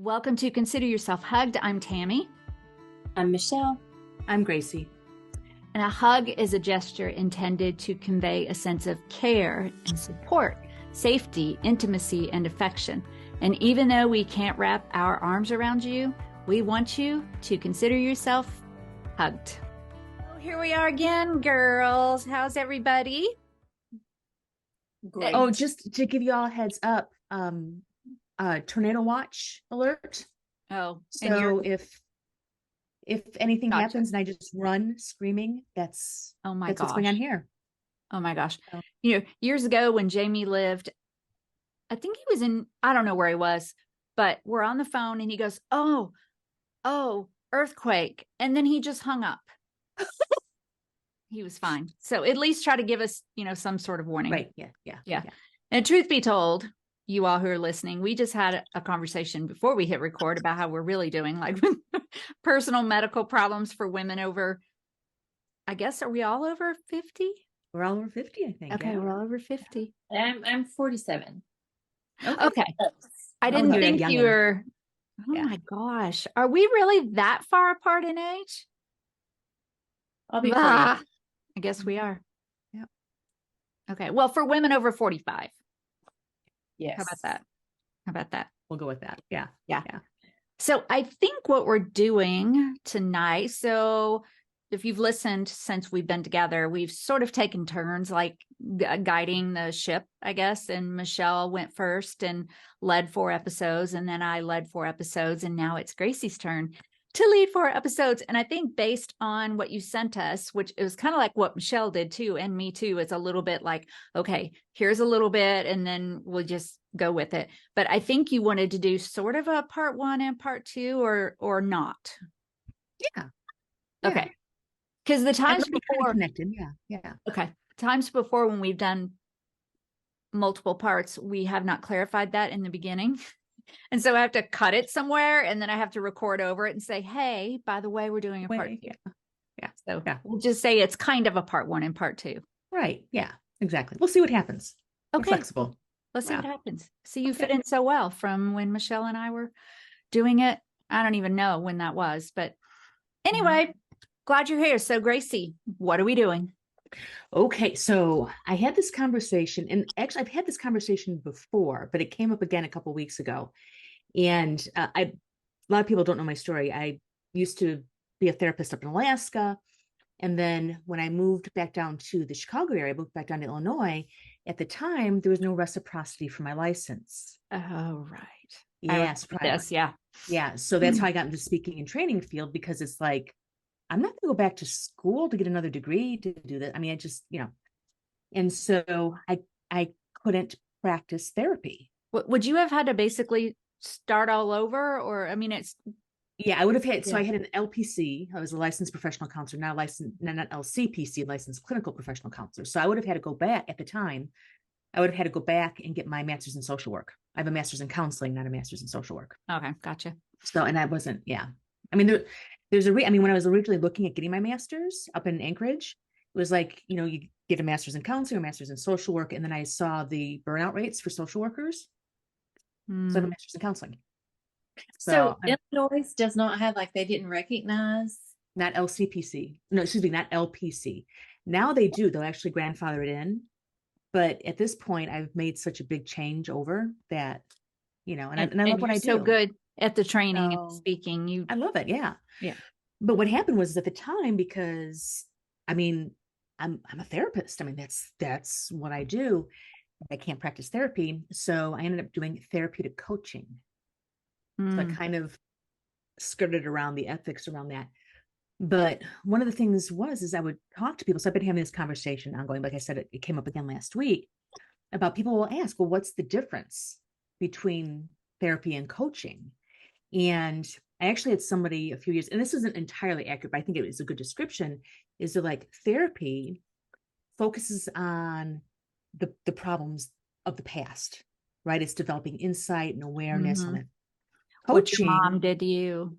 Welcome to Consider Yourself Hugged. I'm Tammy. I'm Michelle. I'm Gracie. And a hug is a gesture intended to convey a sense of care and support, safety, intimacy, and affection. And even though we can't wrap our arms around you, we want you to consider yourself hugged. Oh, here we are again, girls. How's everybody? Great. Oh, just to give you all a heads up, tornado watch alert. Oh, so if anything happens and I just run screaming, that's what's going on here. Oh my gosh. Oh. Years ago when Jamie lived, I think he was I don't know where he was, but we're on the phone and he goes, oh, earthquake. And then he just hung up. He was fine. So at least try to give us, some sort of warning. Right. Yeah. And truth be told, you all who are listening, we just had a conversation before we hit record about how we're really doing, like with personal medical problems for women over, I guess, are we all over 50? We're all over 50, I think. Okay, yeah. We're all over 50. I'm 47. Okay. I didn't think you were, my gosh. Are we really that far apart in age? I'll be 40. I guess we are. Yeah. Okay. Well, for women over 45. Yes. How about that? We'll go with that. Yeah. So I think what we're doing tonight, so if you've listened since we've been together, we've sort of taken turns like guiding the ship, I guess. And Michelle went first and led 4 episodes. And then I led 4 episodes. And now it's Gracie's turn to lead 4 episodes. And I think based on what you sent us, which it was kind of like what Michelle did too, and me too, it's a little bit like, okay, here's a little bit, and then we'll just go with it. But I think you wanted to do sort of a part 1 and part 2 or not. Yeah. Okay. Because the times before connected. Yeah. Okay. Times before when we've done multiple parts, we have not clarified that in the beginning. And so I have to cut it somewhere and then I have to record over it and say, hey, by the way, we're doing a part 2. Yeah. So we'll just say it's kind of a part 1 and part 2. Right. Yeah, exactly. We'll see what happens. Okay. We're flexible. Let's see what happens. See, you fit in so well from when Michelle and I were doing it. I don't even know when that was, but anyway, glad you're here. So Gracie, what are we doing? Okay, so I had this conversation, and actually I've had this conversation before, but it came up again a couple of weeks ago. And a lot of people don't know my story. I used to be a therapist up in Alaska. And then when I moved back down to the Chicago area, I moved back down to Illinois. At the time, there was no reciprocity for my license. Oh, right. Yes. Yes, yeah. Yeah. So that's how I got into the speaking and training field, because it's like, I'm not going to go back to school to get another degree to do that. I mean, I just, and so I couldn't practice therapy. Would you have had to basically start all over? Or, I mean, I would have had, so I had an LPC. I was a licensed professional counselor, not LCPC, licensed clinical professional counselor. So I would have had to go back at the time. I would have had to go back and get my master's in social work. I have a master's in counseling, not a master's in social work. Okay. Gotcha. So, and I wasn't, I mean, when I was originally looking at getting my master's up in Anchorage, it was like, you get a master's in counseling, a master's in social work. And then I saw the burnout rates for social workers. So I have a master's in counseling. So Illinois does not have, they didn't recognize. Not LCPC. No, excuse me, not LPC. Now they do. They'll actually grandfather it in. But at this point, I've made such a big change over that, and I love what I do. So good at the training and speaking. I love it. Yeah. Yeah. But what happened was at the time, because I mean, I'm a therapist. I mean, that's what I do. I can't practice therapy. So I ended up doing therapeutic coaching. So I kind of skirted around the ethics around that. But one of the things is I would talk to people. So I've been having this conversation ongoing. Like I said, it came up again last week about people will ask, well, what's the difference between therapy and coaching? And I actually had somebody a few years, and this isn't entirely accurate, but I think it was a good description, is that like therapy focuses on the problems of the past, right? It's developing insight and awareness. Mm-hmm. And coaching, what your mom did to you.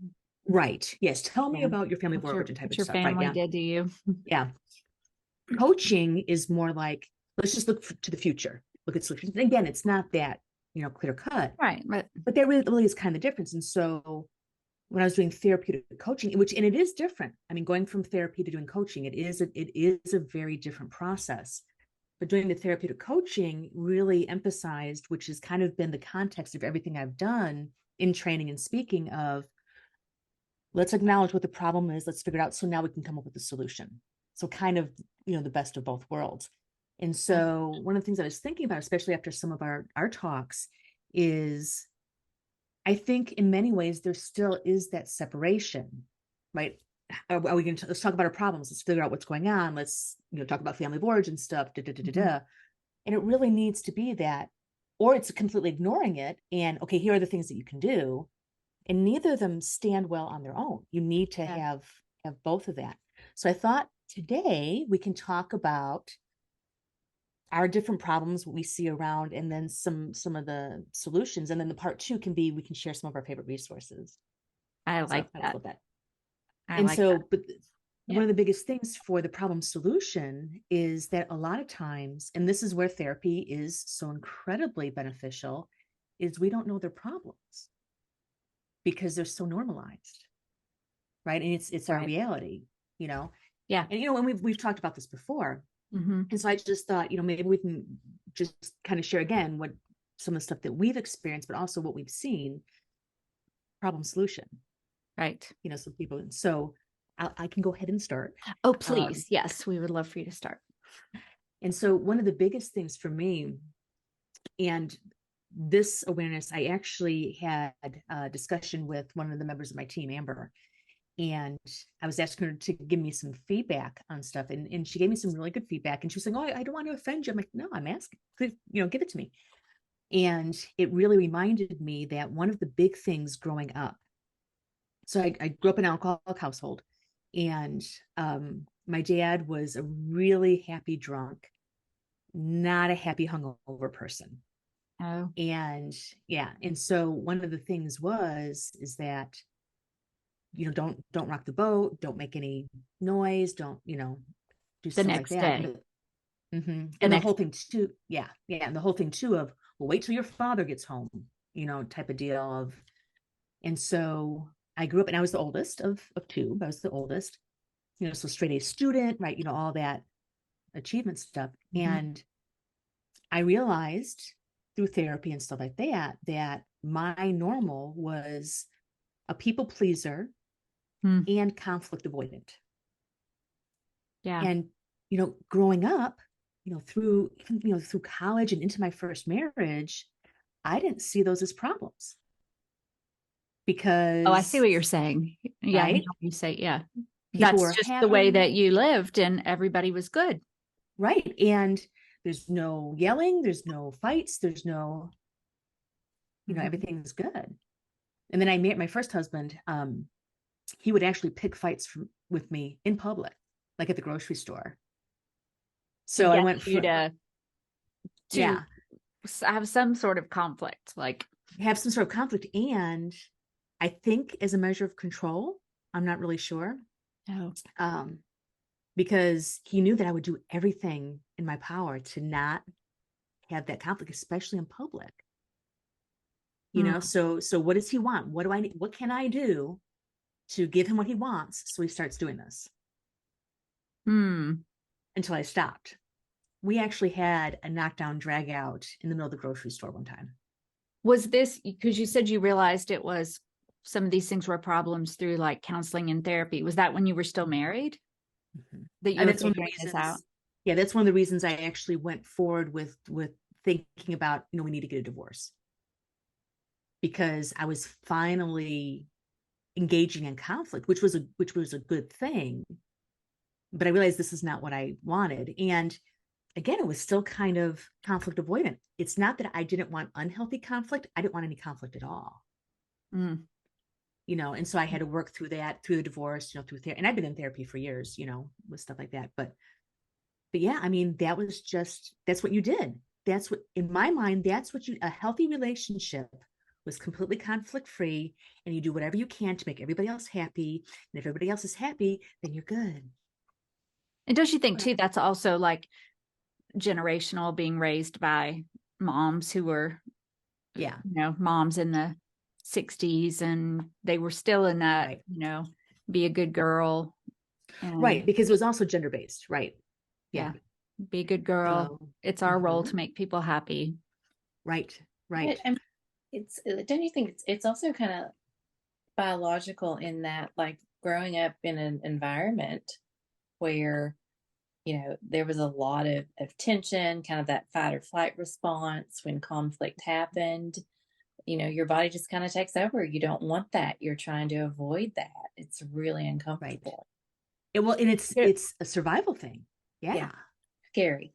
Right. Yes. Tell me about your family of origin type of stuff. What your family did to you. Yeah. Coaching is more like, let's just look to the future. Look at solutions. And again, it's not that clear cut. Right. But there really is kind of the difference. And so when I was doing therapeutic coaching, and it is different. I mean, going from therapy to doing coaching, it is a very different process. But doing the therapeutic coaching really emphasized, which has kind of been the context of everything I've done in training and speaking of, let's acknowledge what the problem is. Let's figure it out. So now we can come up with a solution. So kind of, the best of both worlds. And so one of the things I was thinking about, especially after some of our talks, is I think in many ways there still is that separation, right? Are we going to let's talk about our problems? Let's figure out what's going on. Let's talk about family of origin stuff. And it really needs to be that, or it's completely ignoring it. And okay, here are the things that you can do, and neither of them stand well on their own. You need to have both of that. So I thought today we can talk about our different problems, what we see around, and then some of the solutions. And then the part 2 can be, we can share some of our favorite resources. I like that. But one of the biggest things for the problem solution is that a lot of times, and this is where therapy is so incredibly beneficial, is we don't know their problems because they're so normalized, right? And it's our reality, Yeah. And and we've talked about this before. Mm-hmm. And so I just thought, maybe we can just kind of share again what some of the stuff that we've experienced, but also what we've seen, problem solution. Right. Some people. So I can go ahead and start. Oh, please. Yes. We would love for you to start. And so one of the biggest things for me, and this awareness, I actually had a discussion with one of the members of my team, Amber, and I was asking her to give me some feedback on stuff. And she gave me some really good feedback. And she was saying, oh, I don't want to offend you. I'm like, no, I'm asking, please, give it to me. And it really reminded me that one of the big things growing up, so I grew up in an alcoholic household, and my dad was a really happy drunk, not a happy hungover person. Oh. And so one of the things is that don't rock the boat, don't make any noise, don't do something like that. And the whole thing too, and the whole thing too of, well, wait till your father gets home, type of deal of. And so I grew up, and I was the oldest of 2. I was the oldest, so straight A student, right? All that achievement stuff. Mm-hmm. And I realized through therapy and stuff like that my normal was a people pleaser and conflict avoidant. Yeah. And, growing up, through college and into my first marriage, I didn't see those as problems. Because I see what you're saying. Yeah. Right? You say, yeah. People that's just happy. The way that you lived, and everybody was good. Right. And there's no yelling, there's no fights, there's no, everything's good. And then I met my first husband. He would actually pick fights with me in public, like at the grocery store. So I went to have some sort of conflict, and I think as a measure of control. I'm not really sure. Oh. Because he knew that I would do everything in my power to not have that conflict, especially in public. So what does he want? What do I need? What can I do to give him what he wants? So he starts doing this. Until I stopped. We actually had a knockdown drag out in the middle of the grocery store one time. Was this because you said you realized it was some of these things were problems through like counseling and therapy? Was that when you were still married? Mm-hmm. That you were figuring this out? Yeah, that's one of the reasons I actually went forward with thinking about, we need to get a divorce. Because I was finally engaging in conflict, which was a good thing. But I realized this is not what I wanted. And again, it was still kind of conflict avoidant. It's not that I didn't want unhealthy conflict. I didn't want any conflict at all. And so I had to work through that, through the divorce, through therapy. And I've been in therapy for years, with stuff like that. But yeah, I mean, that's what you did. That's what, in my mind, a healthy relationship was completely conflict-free, and you do whatever you can to make everybody else happy. And if everybody else is happy, then you're good. And don't you think too, that's also like generational, being raised by moms who were Yeah. Moms in the 60s, and they were still in that, right. Be a good girl. And, right. Because it was also gender based. Right. Yeah. Be a good girl. So, It's our role to make people happy. Right. Right. And don't you think it's also kind of biological in that, like, growing up in an environment where, there was a lot of tension, kind of that fight or flight response when conflict happened. Your body just kind of takes over. You don't want that. You're trying to avoid that. It's really uncomfortable. Right. And it's a survival thing. Yeah. Scary.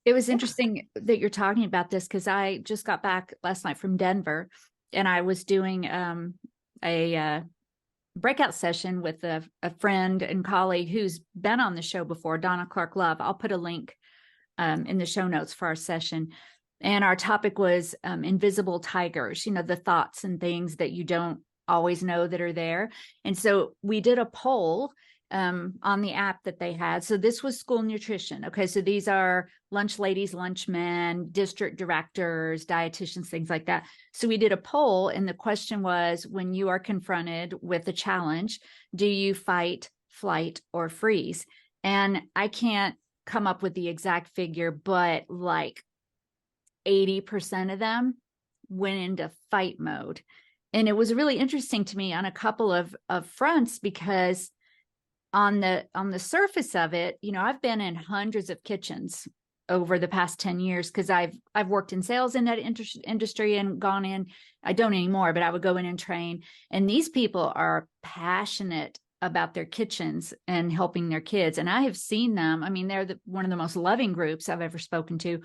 It was interesting that you're talking about this, because I just got back last night from Denver, and I was doing a breakout session with a friend and colleague who's been on the show before, Donna Clark Love. I'll put a link in the show notes for our session. And our topic was invisible tigers, the thoughts and things that you don't always know that are there. And so we did a poll on the app that they had. So this was school nutrition. Okay. So these are lunch ladies, lunch men, district directors, dietitians, things like that. So we did a poll, and the question was, when you are confronted with a challenge, do you fight, flight, or freeze? And I can't come up with the exact figure, but like 80% of them went into fight mode. And it was really interesting to me on a couple of fronts, because on the surface of it, I've been in hundreds of kitchens over the past 10 years, because I've worked in sales in that industry and gone in. I don't anymore, but I would go in and train. And these people are passionate about their kitchens and helping their kids. And I have seen them. I mean, they're one of the most loving groups I've ever spoken to.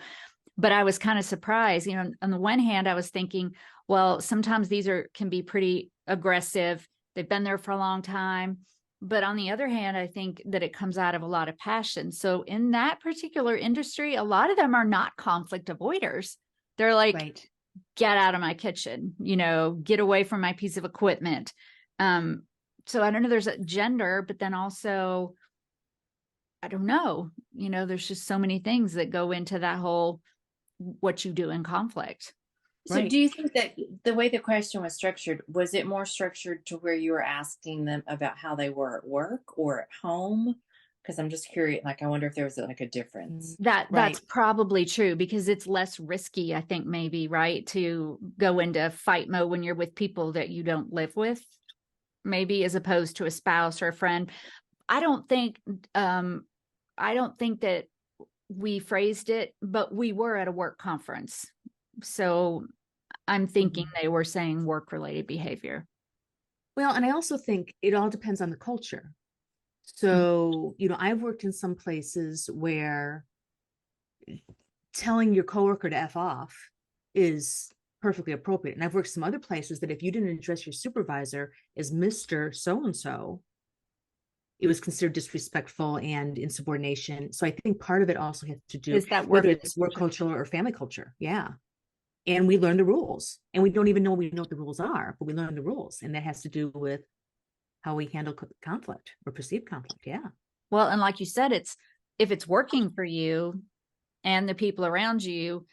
But I was kind of surprised. On the one hand, I was thinking, well, sometimes these can be pretty aggressive. They've been there for a long time. But on the other hand, I think that it comes out of a lot of passion. So in that particular industry, a lot of them are not conflict avoiders. They're like, get out of my kitchen, get away from my piece of equipment. So I don't know, there's a gender, but then also, I don't know, there's just so many things that go into that whole, what you do in conflict. So do you think that the way the question was structured, was it more structured to where you were asking them about how they were at work or at home? Because I'm just curious, like, I wonder if there was like a difference. That's probably true, because it's less risky, I think, maybe, right, to go into fight mode when you're with people that you don't live with, maybe, as opposed to a spouse or a friend. I don't think that we phrased it, but we were at a work conference. So I'm thinking they were saying work-related behavior. Well, and I also think it all depends on the culture. So, I've worked in some places where telling your coworker to F off is perfectly appropriate. And I've worked some other places that if you didn't address your supervisor as Mr. So-and-so, it was considered disrespectful and insubordination. So I think part of it also has to do with whether it's work culture or family culture. Yeah. And we learn the rules, and we don't even know what the rules are, but we learn the rules. And that has to do with how we handle conflict or perceived conflict. Yeah. Well, and like you said, if it's working for you and the people around you,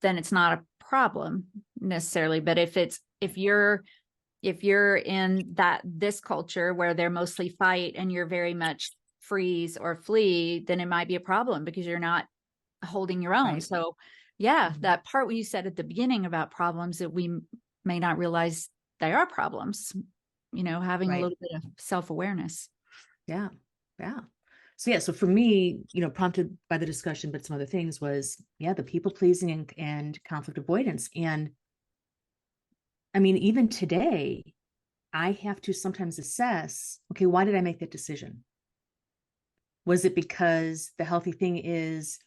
then it's not a problem necessarily. But if you're in this culture where they're mostly fight and you're very much freeze or flee, then it might be a problem because you're not holding your own. Right. So that part what you said at the beginning about problems that we may not realize they are problems, having a little bit of self-awareness. Yeah. Yeah. So for me, prompted by the discussion, but some other things was, the people pleasing and conflict avoidance. And I mean, even today, I have to sometimes assess, okay, why did I make that decision? Was it because the healthy thing is,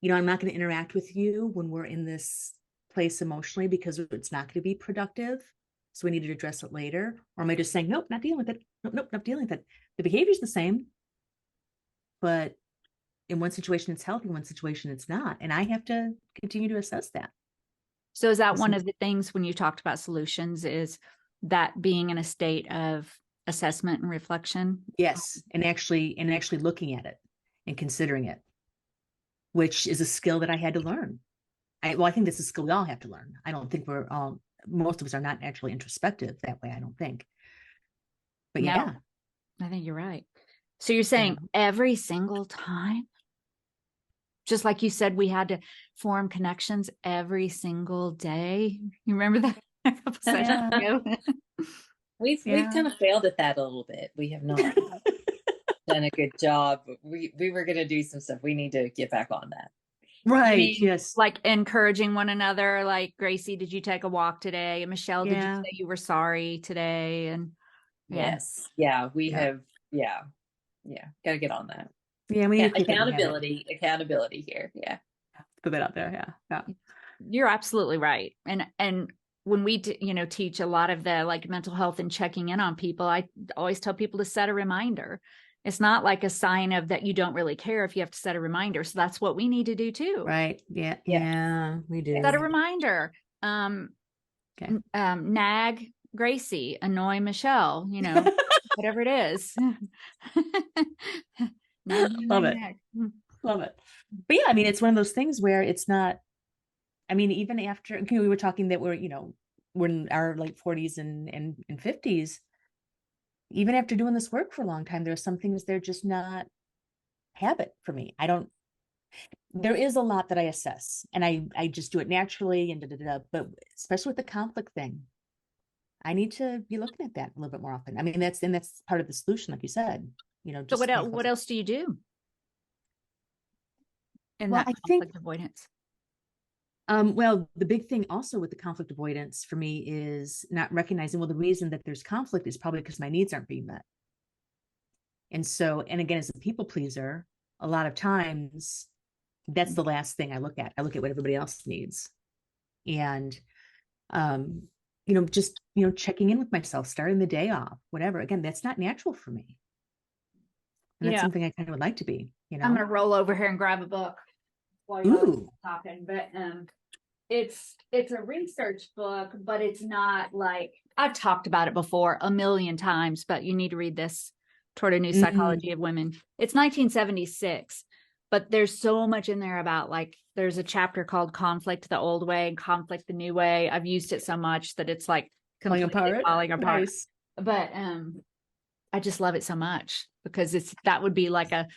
I'm not going to interact with you when we're in this place emotionally because it's not going to be productive. So we need to address it later. Or am I just saying, nope, not dealing with it. Nope, not dealing with it. The behavior is the same, but in one situation it's healthy, in one situation it's not. And I have to continue to assess that. So is that one of the things when you talked about solutions, is that being in a state of assessment and reflection? Yes. And actually looking at it and considering it, which is a skill that I had to learn. I think this is a skill we all have to learn. I don't think most of us are not naturally introspective that way, I don't think. But No, yeah. I think you're right. So you're saying every single time, just like you said, we had to form connections every single day. You remember that a couple sessions ago? We've kind of failed at that a little bit. We have not done a good job. We were going to do some stuff. We need to get back on that. Right. Yes. Like encouraging one another. Like, Gracie, did you take a walk today? And Michelle, did you say you were sorry today? And yes. Yeah, we have. Yeah. Got to get on that. Yeah. We need accountability here. Yeah. Put that out there. Yeah. You're absolutely right. And when we teach a lot of the like mental health and checking in on people, I always tell people to set a reminder. It's not like a sign of that you don't really care if you have to set a reminder. So that's what we need to do too. Right. Yeah, we do. Set a reminder. Nag Gracie, annoy Michelle, whatever it is. Love it. But yeah, I mean, it's one of those things where it's not, I mean, even after we were talking that we're in our late 40s and 50s, even after doing this work for a long time, there are some things they're just not habit for me. There is a lot that I assess and I just do it naturally but especially with the conflict thing, I need to be looking at that a little bit more often. I mean, that's part of the solution, like you said, So what else do you do in that conflict avoidance? Well, the big thing also with the conflict avoidance for me is not recognizing, well, the reason that there's conflict is probably because my needs aren't being met. And again, as a people pleaser, a lot of times that's the last thing I look at. I look at what everybody else needs. And, just, checking in with myself, starting the day off, whatever. Again, that's not natural for me. And that's something I kind of would like to be, I'm going to roll over here and grab a book while you're talking, but it's a research book, but it's not like, I've talked about it before a million times, but you need to read this, Toward a New Psychology of Women. It's 1976, but there's so much in there about like, there's a chapter called Conflict the Old Way and Conflict the New Way. I've used it so much that it's like falling apart. Nice. But I just love it so much because that would be like a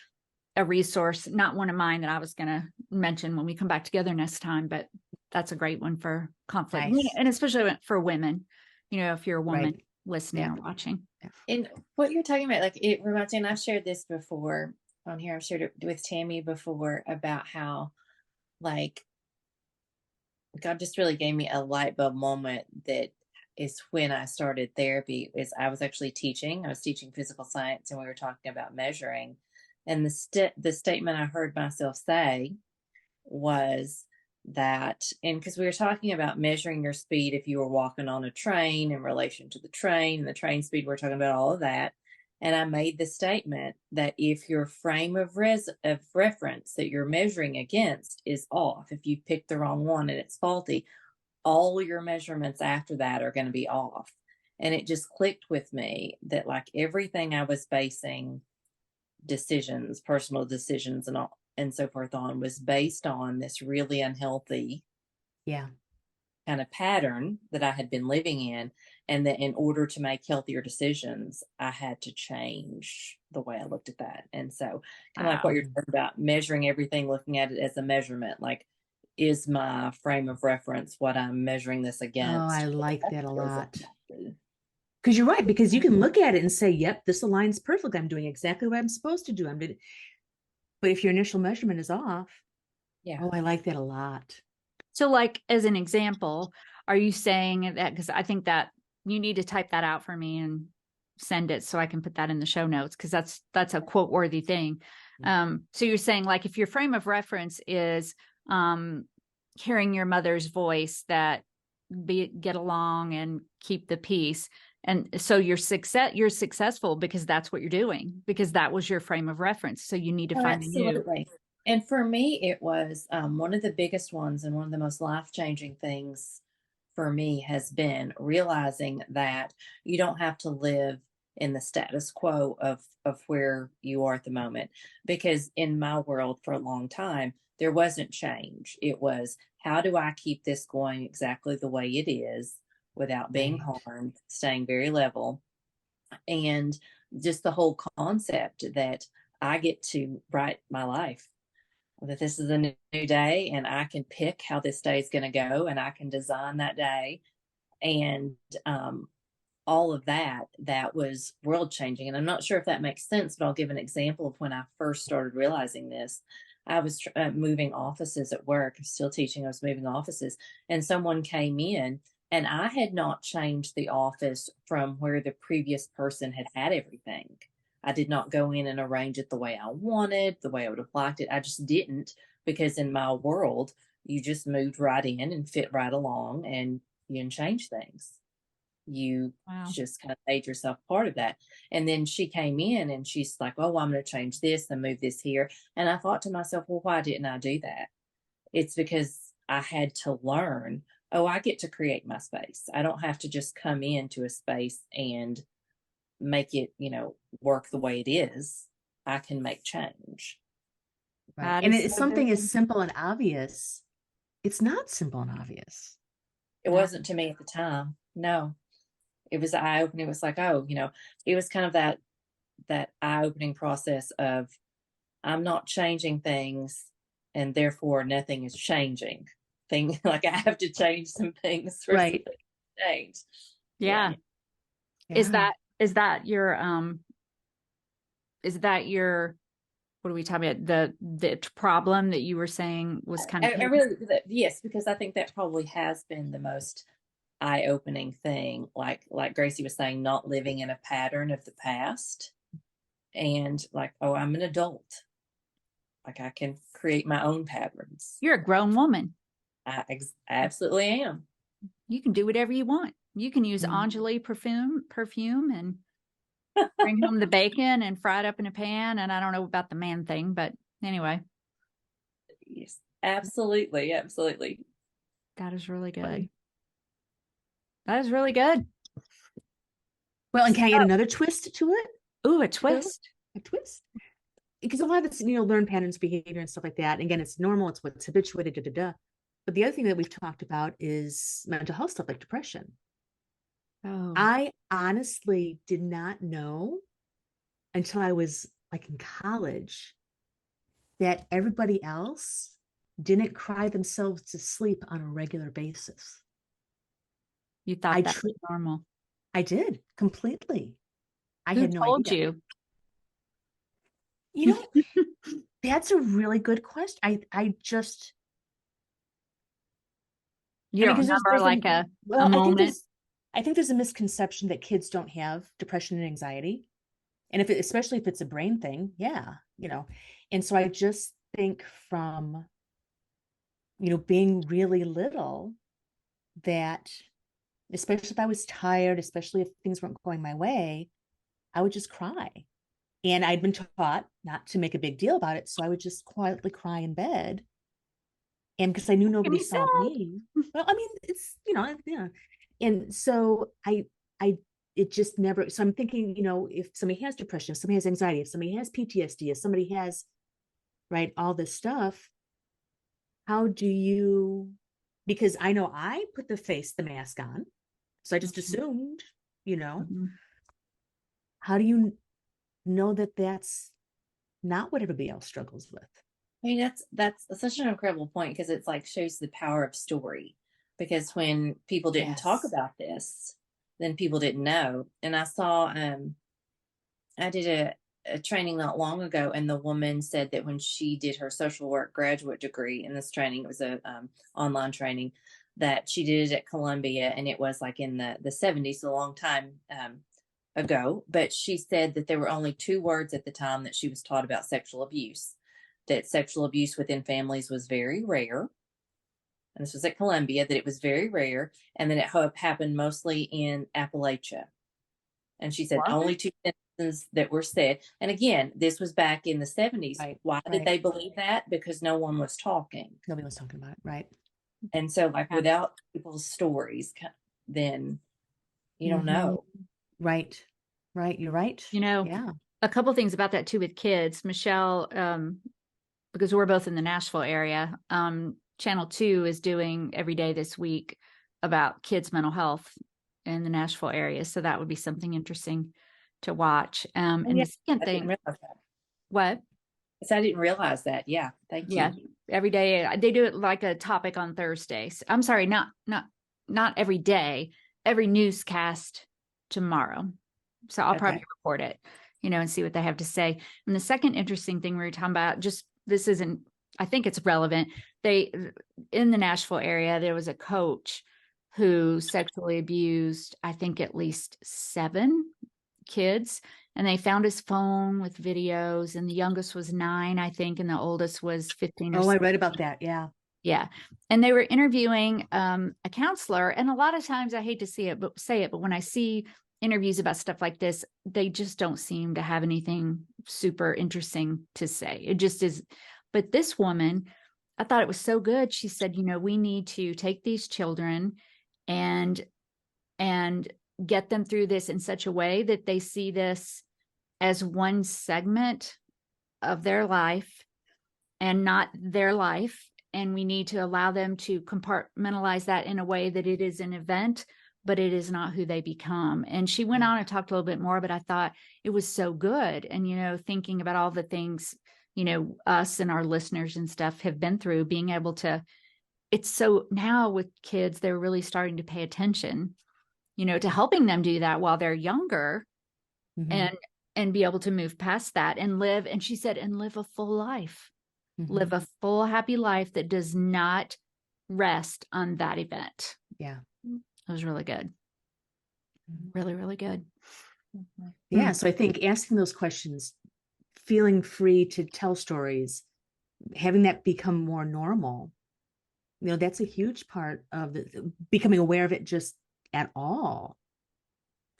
resource, not one of mine that I was going to mention when we come back together next time, but that's a great one for conflict. Nice. And especially for women, if you're a woman listening or watching. And what you're talking about, like it reminds me, and I've shared this before on here, I've shared it with Tammy before about how like God just really gave me a light bulb moment that is when I started therapy. I was teaching physical science, and we were talking about measuring. And the statement I heard myself say was that, and because we were talking about measuring your speed if you were walking on a train in relation to the train and the train speed, we're talking about all of that. And I made the statement that if your frame of reference that you're measuring against is off, if you picked the wrong one and it's faulty, all your measurements after that are going to be off. And it just clicked with me that like everything I was basing decisions, personal decisions and so forth on was based on this really unhealthy kind of pattern that I had been living in. And that in order to make healthier decisions, I had to change the way I looked at that. And so kind of like what you're talking about, measuring everything, looking at it as a measurement, like, is my frame of reference what I'm measuring this against? Oh, I like that a lot. Because you're right, because you can look at it and say, yep, this aligns perfectly. I'm doing exactly what I'm supposed to do. But if your initial measurement is off, I like that a lot. So like, as an example, are you saying that, because I think that you need to type that out for me and send it so I can put that in the show notes, because that's a quote worthy thing. So you're saying like, if your frame of reference is hearing your mother's voice, that get along and keep the peace. And so you're successful because that's what you're doing, because that was your frame of reference. So you need to find a new. And for me, it was one of the biggest ones, and one of the most life-changing things for me has been realizing that you don't have to live in the status quo of where you are at the moment. Because in my world for a long time, there wasn't change. It was, how do I keep this going exactly the way it is without being Right. harmed, staying very level? And just the whole concept that I get to write my life, that this is a new day and I can pick how this day is going to go and I can design that day. And all of that, that was world changing. And I'm not sure if that makes sense, but I'll give an example of when I first started realizing this. I was moving offices at work, still teaching. I was moving offices, and someone came in, and I had not changed the office from where the previous person had everything. I did not go in and arrange it the way I wanted, the way I would have liked it. I just didn't, because in my world, you just moved right in and fit right along, and you didn't change things. You Wow. just kind of made yourself part of that. And then she came in and she's like, oh, I'm going to change this and move this here. And I thought to myself, well, why didn't I do that? It's because I had to learn, oh, I get to create my space. I don't have to just come into a space and make it, work the way it is. I can make change. Right. That And is it's so something good. as simple and obvious. It's not simple and obvious. It No. wasn't to me at the time. No, it was eye opening. It was like, oh, it was kind of that eye opening process of, I'm not changing things, and therefore nothing is changing. Like I have to change some things for something Right. to change. Yeah. Yeah. Is Yeah. that your what are we talking about? The problem that you were saying was kind of I really, yes, because I think that probably has been the most eye opening thing. Like Gracie was saying, not living in a pattern of the past, and like, oh, I'm an adult. Like I can create my own patterns. you're a grown woman. I absolutely am. You can do whatever you want. You can use Mhm. Anjali perfume and bring home the bacon and fry it up in a pan. And I don't know about the man thing, but anyway, Yes, absolutely, absolutely. that is really good. That is really good. Well, and can I add another twist to it? Ooh, a Too? twist. A twist? Because a lot of it's, learn patterns, behavior, and stuff like that. And again, it's normal. It's what's habituated. Da, da, da. But the other thing that we've talked about is mental health stuff like depression. Oh, I honestly did not know until I was like in college that everybody else didn't cry themselves to sleep on a regular basis. you thought I that was normal. I did completely. I Who had no told idea. you? You know, that's a really good question. I just, You don't because remember like a well, moment? I think there's a misconception that kids don't have depression and anxiety. And especially if it's a brain thing, yeah. And so I just think from, being really little, that especially if I was tired, especially if things weren't going my way, I would just cry. And I'd been taught not to make a big deal about it. So I would just quietly cry in bed. And because I knew Give nobody me saw sad. me. Well, I mean, it's, yeah. And so it just never, so I'm thinking, if somebody has depression, if somebody has anxiety, if somebody has PTSD, if somebody has, right, all this stuff, how do you, because I know I put the mask on. So I just assumed, Mhm. how do you know that that's not what everybody else struggles with? I mean, that's such an incredible point, because it's like shows the power of story. Because when people didn't talk Yes. about this, then people didn't know. And I saw, I did a training not long ago, and the woman said that when she did her social work graduate degree in this training, it was a online training, that she did it at Columbia, and it was like in the 70s, a long time ago. But she said that there were only two words at the time that she was taught about sexual abuse, that sexual abuse within families was very rare. And this was at Columbia, that it was very rare, and that it happened mostly in Appalachia. And she said What? only two sentences that were said. And again, this was back in the 70s. Right. Why did Right. they believe that? Because no one was talking. Nobody was talking about it. Right. And so, like, Yeah. without people's stories, then you don't know. Right. Right. You're right. You know, Yeah. a couple things about that too with kids. Michelle, because we're both in the Nashville area, Channel 2 is doing every day this week about kids' mental health in the Nashville area. So that would be something interesting to watch. Oh, And yeah, the second I didn't thing, realize that. what? So I didn't realize that. Yeah, thank Yeah, you. every day they do it like a topic on Thursdays. I'm sorry, not every day, every newscast tomorrow. So I'll Okay. probably report it, and see what they have to say. And the second interesting thing we were talking about, just this isn't, I think it's relevant. In the Nashville area, there was a coach who sexually abused, I think, at least 7 kids, and they found his phone with videos, and the youngest was 9, I think, and the oldest was 15 or Oh, I 16. read about that. Yeah. Yeah. And they were interviewing a counselor. And a lot of times I hate to say it, but when I see interviews about stuff like this, they just don't seem to have anything super interesting to say. It just is. But this woman, I thought it was so good. She said, we need to take these children and get them through this in such a way that they see this as one segment of their life and not their life. And we need to allow them to compartmentalize that in a way that it is an event, but it is not who they become. And she went on and talked a little bit more, but I thought it was so good. And, thinking about all the things, us and our listeners and stuff have been through, being able to, it's so now with kids, they're really starting to pay attention, to helping them do that while they're younger, Mhm. and be able to move past that and live. And she said, and live a full life. Live Mhm. a full, happy life that does not rest on that event. Yeah. It was really good. Really, really good. Yeah. So I think asking those questions, feeling free to tell stories, having that become more normal, that's a huge part of becoming aware of it just at all,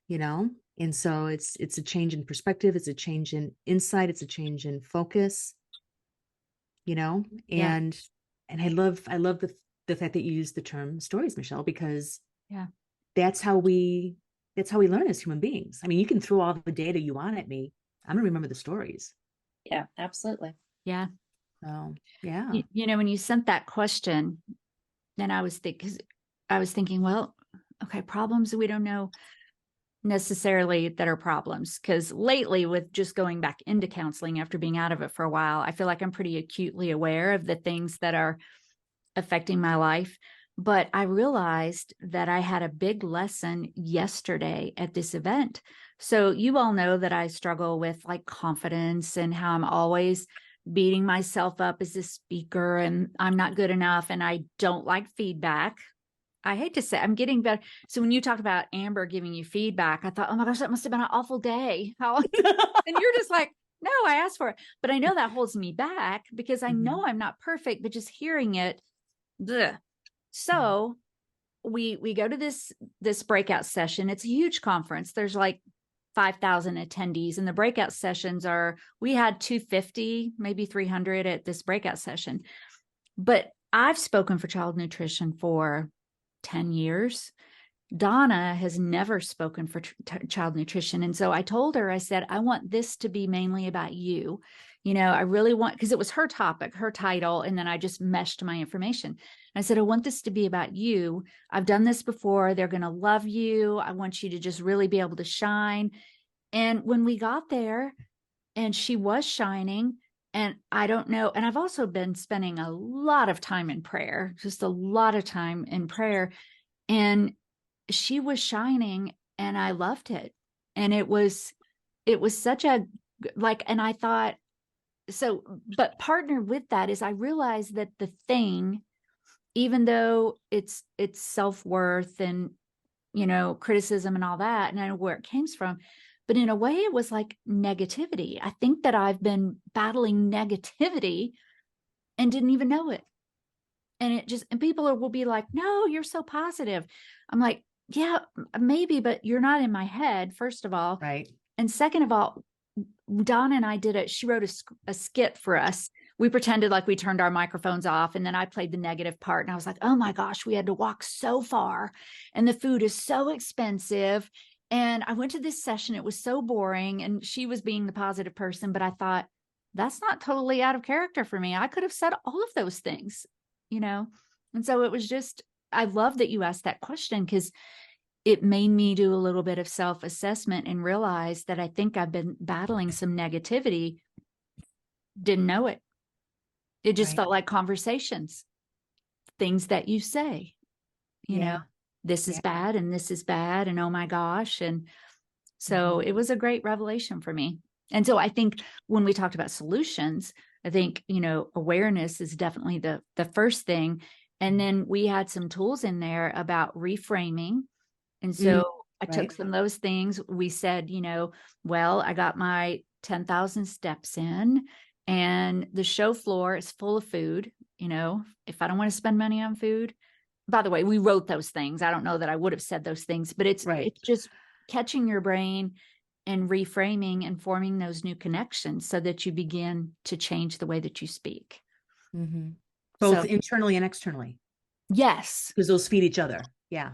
you know? And so it's a change in perspective, it's a change in insight, it's a change in focus, you know? Yeah. And I love the fact that you use the term stories, Michelle, because Yeah. that's how we learn as human beings. I mean, you can throw all the data you want at me. I'm gonna remember the stories. Yeah, absolutely. Yeah. So yeah. When you sent that question, then I was thinking, well, okay, problems that we don't know necessarily that are problems. Because lately, with just going back into counseling after being out of it for a while, I feel like I'm pretty acutely aware of the things that are affecting my life. But I realized that I had a big lesson yesterday at this event. So you all know that I struggle with like confidence and how I'm always beating myself up as a speaker and I'm not good enough and I don't like feedback. I hate to say I'm getting better. So when you talked about Amber giving you feedback, I thought, oh my gosh, that must have been an awful day. How and you're just like, no, I asked for it. But I know that holds me back because I know I'm not perfect, but just hearing it. Bleh. So we go to this breakout session. It's a huge conference. There's like 5,000 attendees, and the breakout sessions we had 250, maybe 300 at this breakout session. But I've spoken for child nutrition for 10 years. Donna has never spoken for child nutrition. And so I told her, I said, I want this to be mainly about you. I really want, because it was her topic, her title, and then I just meshed my information. I said, I want this to be about you. I've done this before. They're going to love you. I want you to just really be able to shine. And when we got there and she was shining, and I don't know, and I've also been spending a lot of time in prayer, just a lot of time in prayer. And she was shining and I loved it. And it was such a and I thought, so, but partnered with that is I realized that the thing, even though it's self-worth and, criticism and all that, and I know where it came from, but in a way it was like negativity. I think that I've been battling negativity and didn't even know it. And people will be like, no, you're so positive. I'm like, yeah, maybe, but you're not in my head, first of all. Right. And second of all, Donna and I did it. She wrote a skit for us. We pretended like we turned our microphones off, and then I played the negative part. And I was like, oh my gosh, we had to walk so far and the food is so expensive. And I went to this session. It was so boring. And she was being the positive person, but I thought, that's not totally out of character for me. I could have said all of those things, you know? And so it was just, I love that you asked that question, because it made me do a little bit of self-assessment and realize that I think I've been battling some negativity. Didn't know it. It just Right. felt like conversations, things that you say, you know, Yeah. this is Yeah. bad and this is bad. And oh my gosh. And so it was a great revelation for me. And so I think when we talked about solutions, I think, you know, awareness is definitely the first thing. And then we had some tools in there about reframing. And so I took Right. some of those things. We said, you know, well, I got my 10,000 steps in, and the show floor is full of food. You know, if I don't want to spend money on food, by the way, we wrote those things. I don't know that I would have said those things, but it's Right. just catching your brain and reframing and forming those new connections so that you begin to change the way that you speak. Both So internally and externally, yes, because those feed each other. Yeah.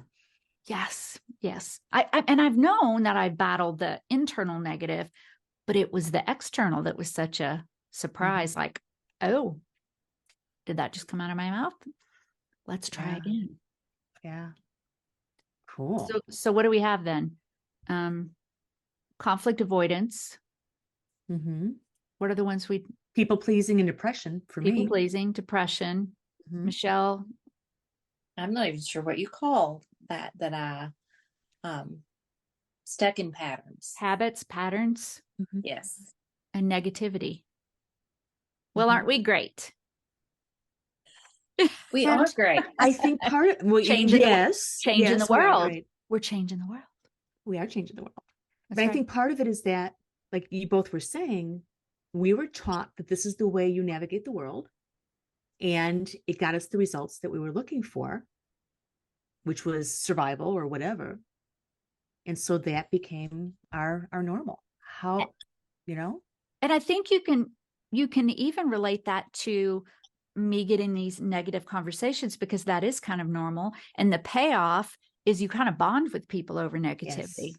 yes, yes. And I've known that I battled the internal negative, but it was the external that was such a surprise. Like, oh, did that just come out of my mouth? Let's try again. Yeah. Cool. So what do we have then? Conflict avoidance. What are the ones we? People pleasing and depression for me. People pleasing, depression. Michelle? I'm not even sure what you call that I stuck in patterns. Habits, patterns. Yes. And negativity. Well, aren't we great? We are great. I think part of changing changing the world. Right. We're changing the world. We are changing the world. That's but right. I think part of it is that, like you both were saying, we were taught that this is the way you navigate the world. And it got us the results that we were looking for, which was survival or whatever. And so that became our normal. How, you know? And I think you can even relate that to me getting these negative conversations, because that is kind of normal. And the payoff is you kind of bond with people over negativity. Yes.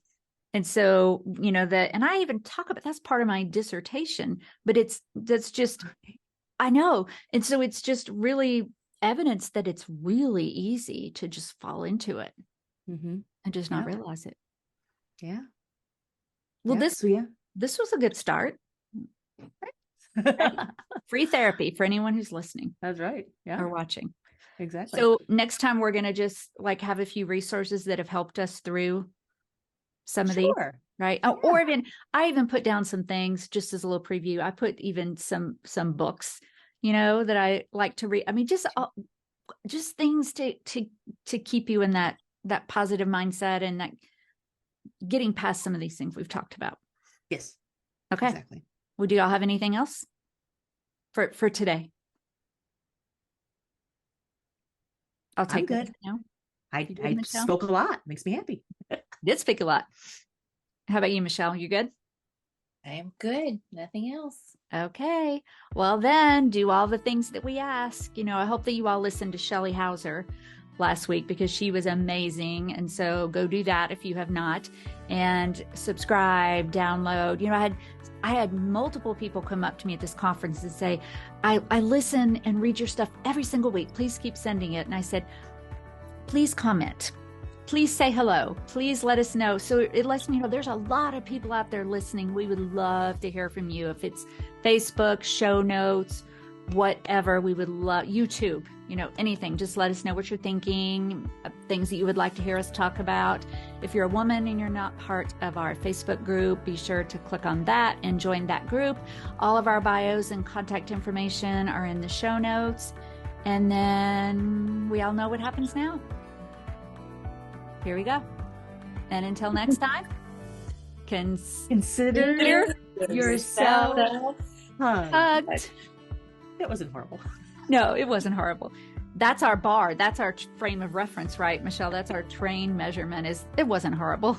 And so, you know, and I even talk about, that's part of my dissertation, but that's just, I know. And so it's just really evidence that it's really easy to just fall into it and just not realize it. Yeah. Well, this was a good start. Free therapy for anyone who's listening. That's right. Yeah. Or watching. Exactly. So next time we're going to just like have a few resources that have helped us through some of these, right? Oh, or even I even put down some things just as a little preview. I put even some books, you know, that I like to read. I mean, just things to keep you in that positive mindset and that getting past some of these things we've talked about. Yes. Okay. Exactly. Well, do y'all have anything else for today? I'll take good. That now. I spoke a lot. Makes me happy. Did speak a lot. How about you, Michelle? You good? I am good. Nothing else. Okay. Well, then do all the things that we ask. You know, I hope that you all listened to Shelley Hauser last week because she was amazing. And so go do that if you have not, and subscribe, download. You know, I had multiple people come up to me at this conference and say, I listen and read your stuff every single week. Please keep sending it. And I said, please comment. Please say hello. Please let us know. So it lets me know there's a lot of people out there listening. We would love to hear from you. If it's Facebook, show notes, whatever, we would love YouTube, you know, anything. Just let us know what you're thinking, things that you would like to hear us talk about. If you're a woman and you're not part of our Facebook group, be sure to click on that and join that group. All of our bios and contact information are in the show notes. And then we all know what happens now. Here we go. And until next time, consider yourself hugged. That wasn't horrible. No, it wasn't horrible. That's our bar. That's our frame of reference, right, Michelle? That's our train measurement. It wasn't horrible.